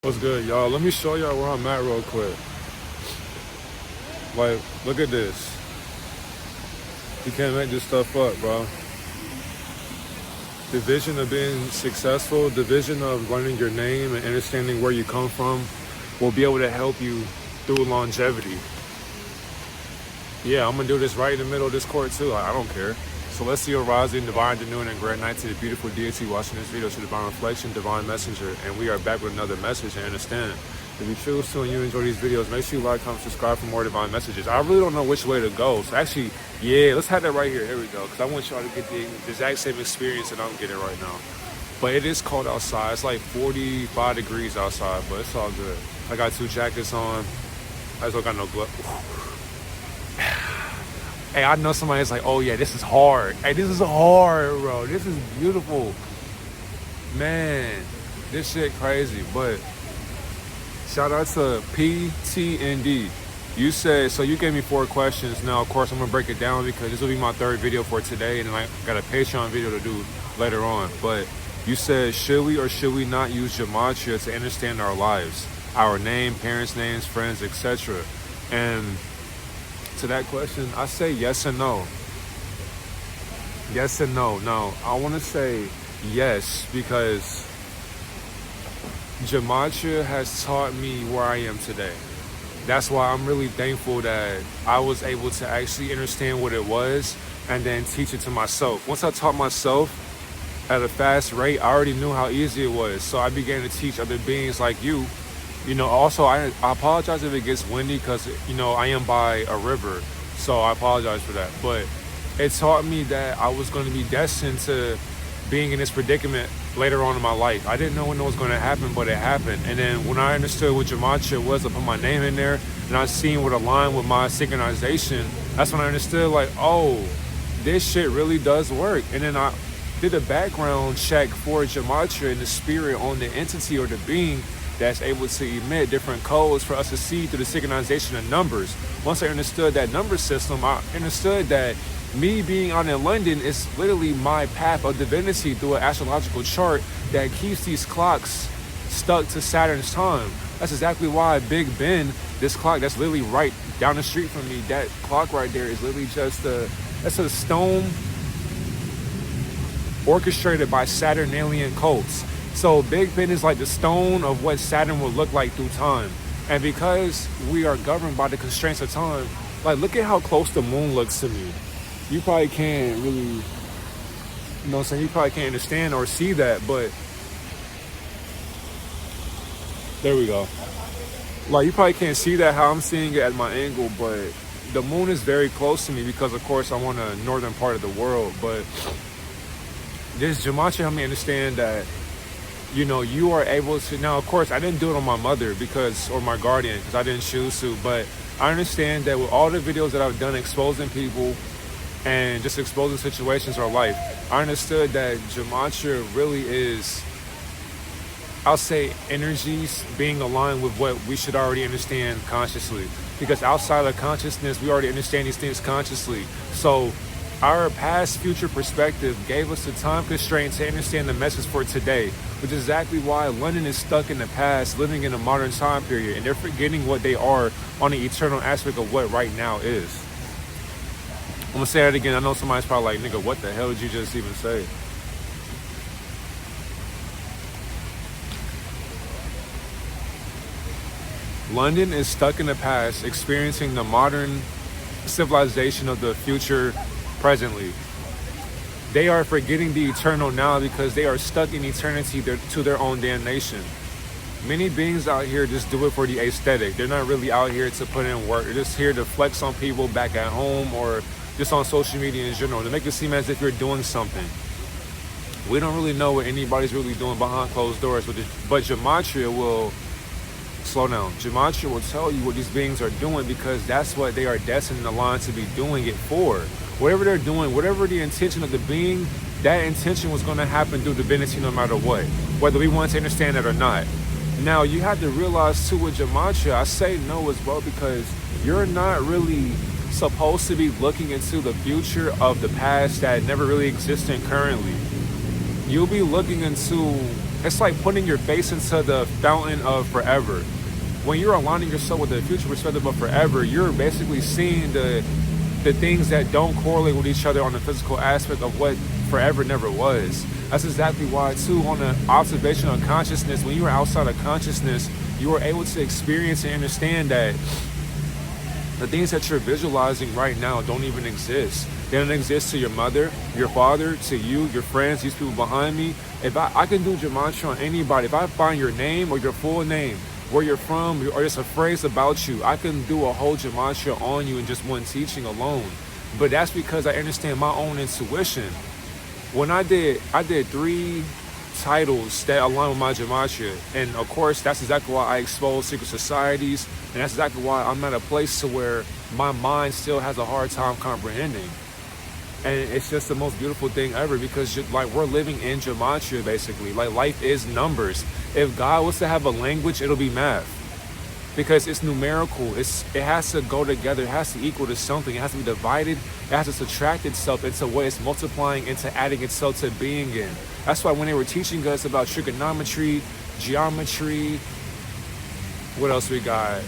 What's good, y'all? Let me show y'all where I'm at real quick. Like, look at this. You can't make this stuff up, bro. The vision of being successful, the vision of learning your name and understanding where you come from will be able to help you through longevity. Yeah, I'm gonna do this right in the middle of this court too. I don't care. Celestial rising, divine afternoon, and grand night to the beautiful deity watching this video, to divine reflection, divine messenger, and we are back with another message. And understand, if you choose to and you enjoy these videos, make sure you like, comment, subscribe for more divine messages. I really don't know which way to go, so actually, yeah, let's have that right here. Here we go, because I want y'all to get the exact same experience that I'm getting right now. But it is cold outside. It's like 45 degrees outside, but it's all good. I got 2 jackets on. I still got no gloves. Hey, I know somebody's like, oh yeah, this is hard. Hey, this is hard, bro. This is beautiful. Man, this shit crazy. But shout out to PTND. You said, so you gave me 4 questions. Now, of course, I'm going to break it down because this will be my 3rd video for today. And then I got a Patreon video to do later on. But you said, should we or should we not use Gematria to understand our lives? Our name, parents' names, friends, etc. And to that question, I say yes and no. Yes and no. Now, I want to say yes because Gematria has taught me where I am today. That's why I'm really thankful that I was able to actually understand what it was and then teach it to myself. Once I taught myself at a fast rate, I already knew how easy it was. So I began to teach other beings like you. You know, also, I apologize if it gets windy because, you know, I am by a river. So I apologize for that. But it taught me that I was going to be destined to being in this predicament later on in my life. I didn't know when it was going to happen, but it happened. And then when I understood what Gematria was, I put my name in there and I seen what aligned with my synchronization. That's when I understood, like, oh, this shit really does work. And then I did a background check for Gematria and the spirit on the entity or the being that's able to emit different codes for us to see through the synchronization of numbers. Once I understood that number system, I understood that me being out in London is literally my path of divinity through an astrological chart that keeps these clocks stuck to Saturn's time. That's exactly why Big Ben, this clock that's literally right down the street from me, that clock right there is literally just that's a stone orchestrated by Saturnalian cults. So Big Ben is like the stone of what Saturn will look like through time. And because we are governed by the constraints of time, like look at how close the moon looks to me. You probably can't really, you know what I'm saying? You probably can't understand or see that, but there we go. Like you probably can't see that how I'm seeing it at my angle, but the moon is very close to me because of course I'm on the northern part of the world. But this Gematria helped me understand that, you know, you are able to, now of course I didn't do it on my mother or my guardian because I didn't choose to, but I understand that with all the videos that I've done exposing people and just exposing situations or life, I understood that Gematria really is, I'll say, energies being aligned with what we should already understand consciously, because outside of consciousness we already understand these things consciously. So our past future perspective gave us the time constraint to understand the message for today, which is exactly why London is stuck in the past, living in a modern time period, and they're forgetting what they are on the eternal aspect of what right now is. I'm gonna say that again. I know somebody's probably like, nigga, what the hell did you just even say? London is stuck in the past, experiencing the modern civilization of the future presently. They are forgetting the eternal now because they are stuck in eternity to their own damnation. Many beings out here just do it for the aesthetic. They're not really out here to put in work. They're just here to flex on people back at home or just on social media in general, to make it seem as if you're doing something. We don't really know what anybody's really doing behind closed doors, but Gematria will, slow down, Gematria will tell you what these beings are doing because that's what they are destined and aligned to be doing it for. Whatever they're doing, whatever the intention of the being, that intention was going to happen through divinity no matter what, whether we want to understand it or not. Now, you have to realize too with Gematria, I say no as well because you're not really supposed to be looking into the future of the past that never really existed currently. You'll be looking into It's like putting your face into the fountain of forever. When you're aligning yourself with the future perspective of forever, you're basically seeing the things that don't correlate with each other on the physical aspect of what forever never was. That's exactly why, too, on the observation of consciousness, when you are outside of consciousness, you are able to experience and understand that the things that you're visualizing right now don't even exist. They don't exist to your mother, your father, to you, your friends, these people behind me. If I can do Gematria on anybody, if I find your name or your full name, where you're from, or just a phrase about you, I can do a whole Gematria on you in just one teaching alone. But that's because I understand my own intuition. When I did 3 titles that align with my Gematria, and of course that's exactly why I expose secret societies, and that's exactly why I'm at a place to where my mind still has a hard time comprehending. And it's just the most beautiful thing ever, because like, we're living in Gematria basically. Like, life is numbers. If God was to have a language, it'll be math, because it's numerical. It has to go together. It has to equal to something. It has to be divided. It has to subtract itself into what it's multiplying into, adding itself to being in. That's why when they were teaching us about trigonometry, geometry, what else we got?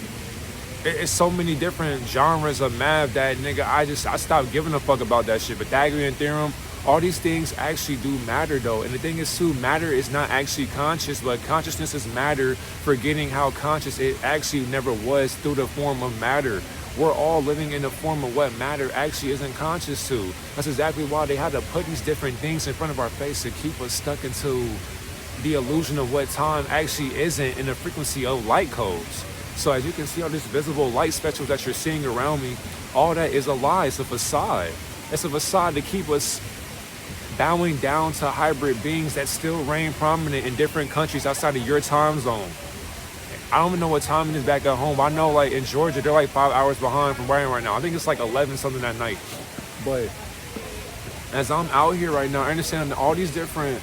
It's so many different genres of math that, nigga, I stopped giving a fuck about that shit. Pythagorean theorem, all these things actually do matter, though. And the thing is, too, matter is not actually conscious, but consciousness is matter, forgetting how conscious it actually never was through the form of matter. We're all living in the form of what matter actually isn't conscious to. That's exactly why they had to put these different things in front of our face to keep us stuck into the illusion of what time actually isn't in the frequency of light codes. So as you can see, all these visible light spectrums that you're seeing around me, all that is a lie. It's a facade. It's a facade to keep us bowing down to hybrid beings that still reign prominent in different countries outside of your time zone. I don't even know what time it is back at home. I know, like, in Georgia, they're like 5 hours behind from where I am right now. I think it's like 11 something at night. But as I'm out here right now, I understand that all these different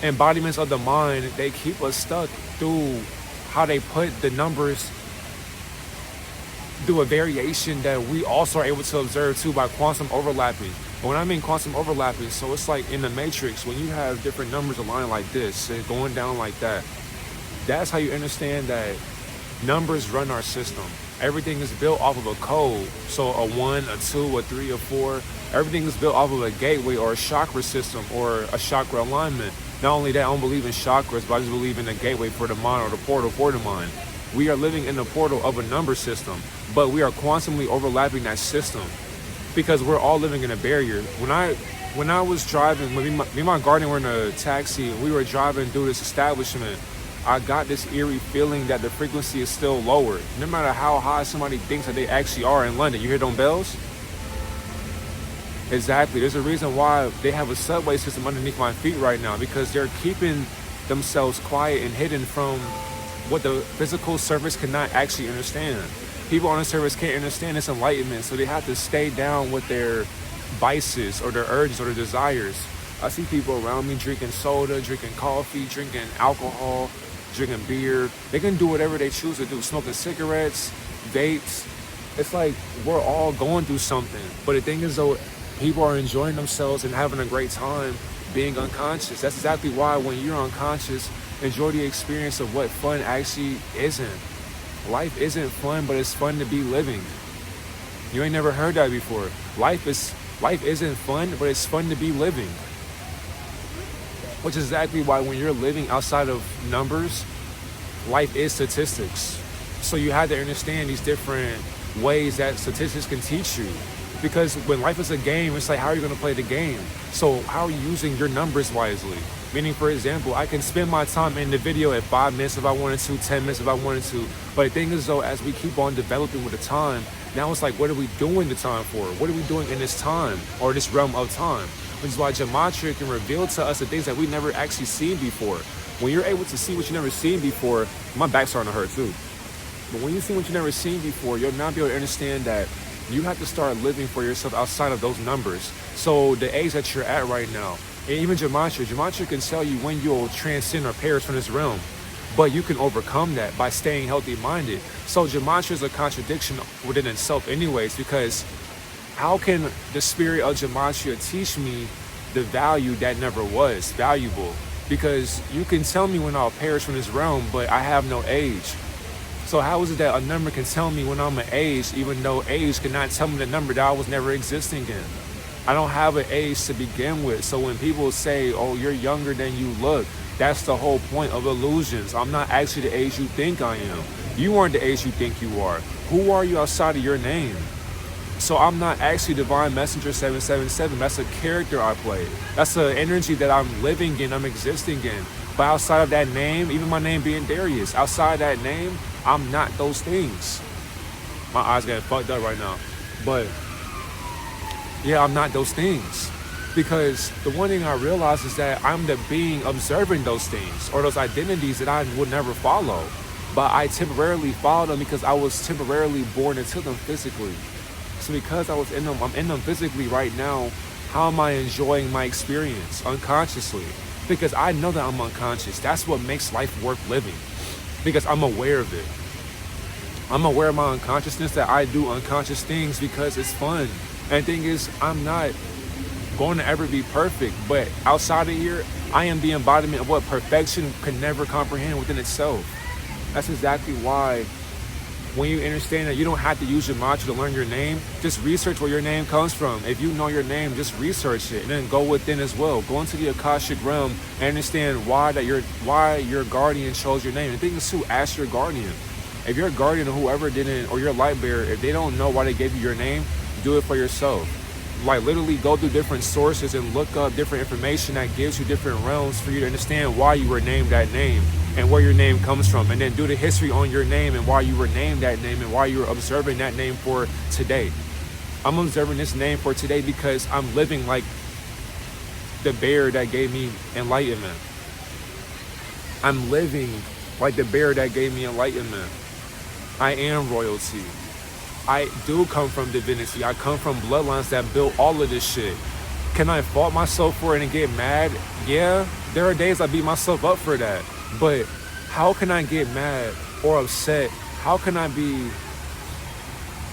embodiments of the mind, they keep us stuck through how they put the numbers through a variation that we also are able to observe too by quantum overlapping. But when I mean quantum overlapping, so it's like in the matrix, when you have different numbers aligned like this and going down like that, that's how you understand that numbers run our system. Everything is built off of a code. So a 1, a 2, a 3, a 4, everything is built off of a gateway or a chakra system or a chakra alignment. Not only that, I don't believe in chakras, but I just believe in a gateway for the mind, or the portal for the mind. We are living in the portal of a number system, but we are constantly overlapping that system because we're all living in a barrier. When I was driving, me and my guardian were in a taxi, and we were driving through this establishment, I got this eerie feeling that the frequency is still lower. No matter how high somebody thinks that they actually are in London. You hear them bells? Exactly. There's a reason why they have a subway system underneath my feet right now, because they're keeping themselves quiet and hidden from what the physical surface cannot actually understand. People on the surface can't understand this enlightenment, so they have to stay down with their vices or their urges or their desires. I see people around me drinking soda, drinking coffee, drinking alcohol, drinking beer. They can do whatever they choose to do, smoking cigarettes, vapes. It's like we're all going through something. But the thing is, though, people are enjoying themselves and having a great time being unconscious. That's exactly why when you're unconscious, enjoy the experience of what fun actually isn't. Life isn't fun, but it's fun to be living. You ain't never heard that before. Life isn't fun, but it's fun to be living. Which is exactly why when you're living outside of numbers, life is statistics. So you have to understand these different ways that statistics can teach you. Because when life is a game, it's like, how are you going to play the game? So how are you using your numbers wisely? Meaning, for example, I can spend my time in the video at 5 minutes if I wanted to, 10 minutes if I wanted to. But the thing is, though, as we keep on developing with the time, now it's like, what are we doing the time for? What are we doing in this time or this realm of time? Which is why Gematria can reveal to us the things that we've never actually seen before. When you're able to see what you've never seen before, my back's starting to hurt too. But when you see what you've never seen before, you'll now be able to understand that you have to start living for yourself outside of those numbers. So the age that you're at right now, and even Gematria can tell you when you'll transcend or perish from this realm. But you can overcome that by staying healthy-minded. So Gematria is a contradiction within itself anyways, because how can the spirit of Gematria teach me the value that never was valuable? Because you can tell me when I'll perish from this realm, but I have no age. So how is it that a number can tell me when I'm an age, even though age cannot tell me the number that I was never existing in? I don't have an age to begin with. So when people say, oh, you're younger than you look, that's the whole point of illusions. I'm not actually the age you think I am. You aren't the age you think you are. Who are you outside of your name? So I'm not actually Divine Messenger 777. That's a character I play. That's an energy that I'm living in, I'm existing in. But outside of that name, even my name being Darius, outside that name, I'm not those things. My eyes getting fucked up right now. But yeah, I'm not those things. Because the one thing I realize is that I'm the being observing those things or those identities that I would never follow. But I temporarily followed them because I was temporarily born into them physically. So because I was in them, I'm in them physically right now. How am I enjoying my experience unconsciously? Because I know that I'm unconscious. That's what makes life worth living. Because I'm aware of it. I'm aware of my unconsciousness, that I do unconscious things because it's fun. And the thing is, I'm not going to ever be perfect. But outside of here, I am the embodiment of what perfection can never comprehend within itself. That's exactly why when you understand that you don't have to use Gematria to learn your name, just research where your name comes from. If you know your name, just research it and then go within as well. Go into the Akashic realm and understand why your guardian chose your name. The thing is to ask your guardian. If your guardian or whoever didn't, or your light bearer, if they don't know why they gave you your name, do it for yourself. Like literally go through different sources and look up different information that gives you different realms for you to understand why you were named that name and where your name comes from, and then do the history on your name and why you were named that name and why you were observing that name for today. I'm observing this name for today because I'm living like the bear that gave me enlightenment. I'm living like the bear that gave me enlightenment. I am royalty. I do come from divinity. I come from bloodlines that built all of this shit. Can I fault myself for it and get mad? Yeah, there are days I beat myself up for that. But how can I get mad or upset? How can I be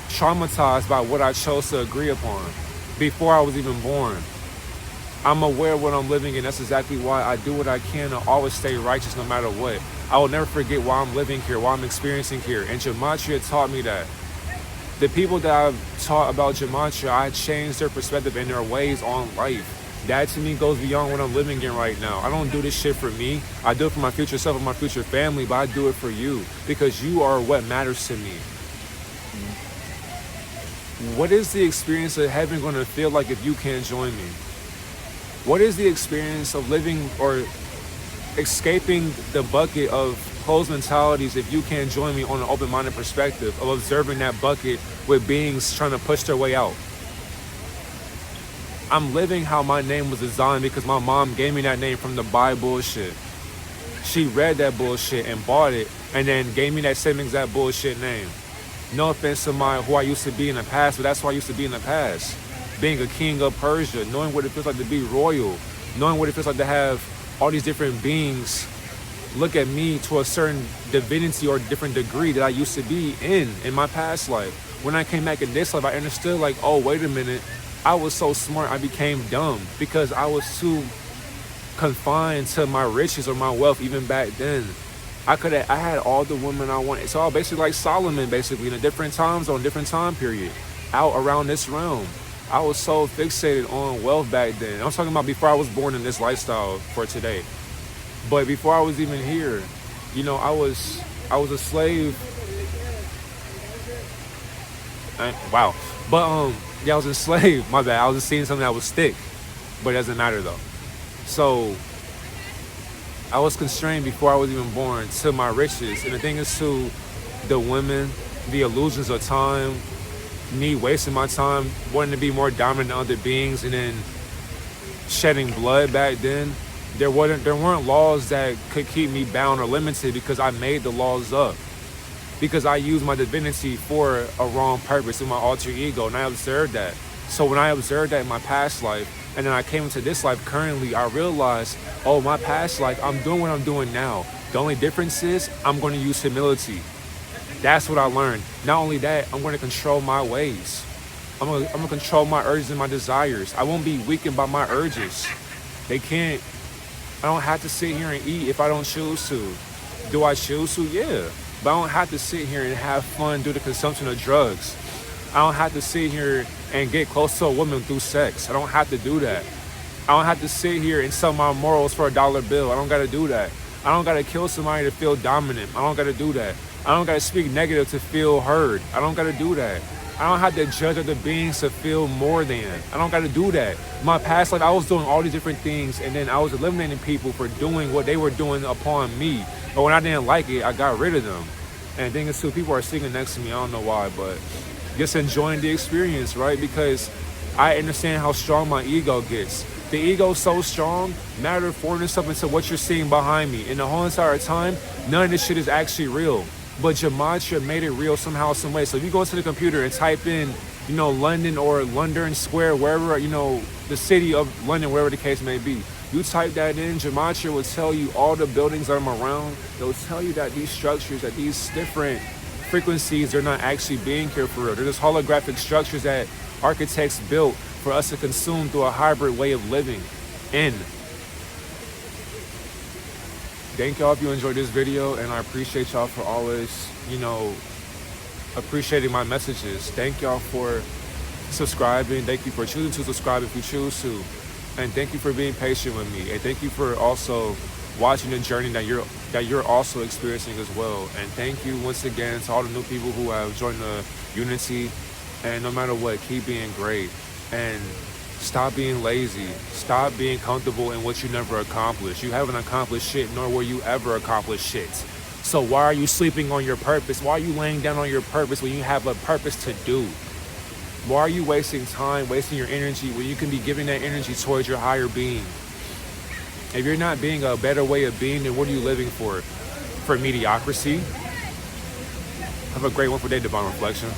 traumatized by what I chose to agree upon before I was even born? I'm aware of what I'm living in. That's exactly why I do what I can to always stay righteous no matter what. I will never forget why I'm living here, why I'm experiencing here. And Gematria taught me that. The people that I've taught about Gematria, I changed their perspective and their ways on life. That to me goes beyond what I'm living in right now. I don't do this shit for me. I do it for my future self and my future family, but I do it for you because you are what matters to me. What is the experience of heaven going to feel like if you can't join me? What is the experience of living or escaping the bucket of closed mentalities if you can't join me on an open-minded perspective of observing that bucket with beings trying to push their way out? I'm living how my name was designed because my mom gave me that name from the Bible bullshit. She read that bullshit and bought it and then gave me that same exact bullshit name. No offense to who I used to be in the past, but that's who I used to be in the past. Being a king of Persia, knowing what it feels like to be royal, knowing what it feels like to have all these different beings look at me to a certain divinity or different degree that I used to be in my past life. When I came back in this life, I understood like, oh, wait a minute. I was so smart, I became dumb because I was too confined to my riches or my wealth even back then. I had all the women I wanted. So I was basically like Solomon, basically, in a different time zone, different time period, out around this realm. I was so fixated on wealth back then. I'm talking about before I was born in this lifestyle for today. But before I was even here, you know, I was a slave. Wow. But yeah, I was a slave. My bad. I was just seeing something that was thick, but it doesn't matter though. So I was constrained before I was even born to my riches. And the thing is to the women, the illusions of time, me wasting my time, wanting to be more dominant than other beings, and then shedding blood back then. There weren't laws that could keep me bound or limited because I made the laws up. Because I used my divinity for a wrong purpose in my alter ego, and I observed that. So when I observed that in my past life, and then I came into this life currently, I realized, oh, my past life, I'm doing what I'm doing now. The only difference is I'm going to use humility. That's what I learned. Not only that, I'm going to control my ways. I'm going to control my urges and my desires. I won't be weakened by my urges. They can't I don't have to sit here and eat if I don't choose to. Do I choose to? Yeah. But I don't have to sit here and have fun due to consumption of drugs. I don't have to sit here and get close to a woman through sex. I don't have to do that. I don't have to sit here and sell my morals for $1 bill. I don't got to do that. I don't got to kill somebody to feel dominant. I don't got to do that. I don't got to speak negative to feel heard. I don't got to do that. I don't have to judge other beings to feel more than. I don't got to do that. My past life, I was doing all these different things, and then I was eliminating people for doing what they were doing upon me. But when I didn't like it, I got rid of them. And the thing is, too, people are sitting next to me. I don't know why, but just enjoying the experience, right? Because I understand how strong my ego gets. The ego's so strong, matter of forming stuff into what you're seeing behind me. And the whole entire time, none of this shit is actually real. But Gematria made it real somehow, some way. So if you go into the computer and type in, London or London Square, wherever, the city of London, wherever the case may be, you type that in, Gematria will tell you all the buildings that I'm around. They'll tell you that these structures, that these different frequencies, they're not actually being here for real. They're just holographic structures that architects built for us to consume through a hybrid way of living in. Thank y'all if you enjoyed this video, and I appreciate y'all for always, appreciating my messages. Thank y'all for subscribing. Thank you for choosing to subscribe if you choose to. And thank you for being patient with me. And thank you for also watching the journey that you're also experiencing as well. And thank you once again to all the new people who have joined the Unity. And no matter what, keep being great. And stop being lazy. Stop being comfortable in what you never accomplished. You haven't accomplished shit, nor will you ever accomplish shit. So why are you sleeping on your purpose? Why are you laying down on your purpose when you have a purpose to do? Why are you wasting time, wasting your energy when you can be giving that energy towards your higher being? If you're not being a better way of being, then what are you living for? For mediocrity? Have a great one for day, Divine Reflection.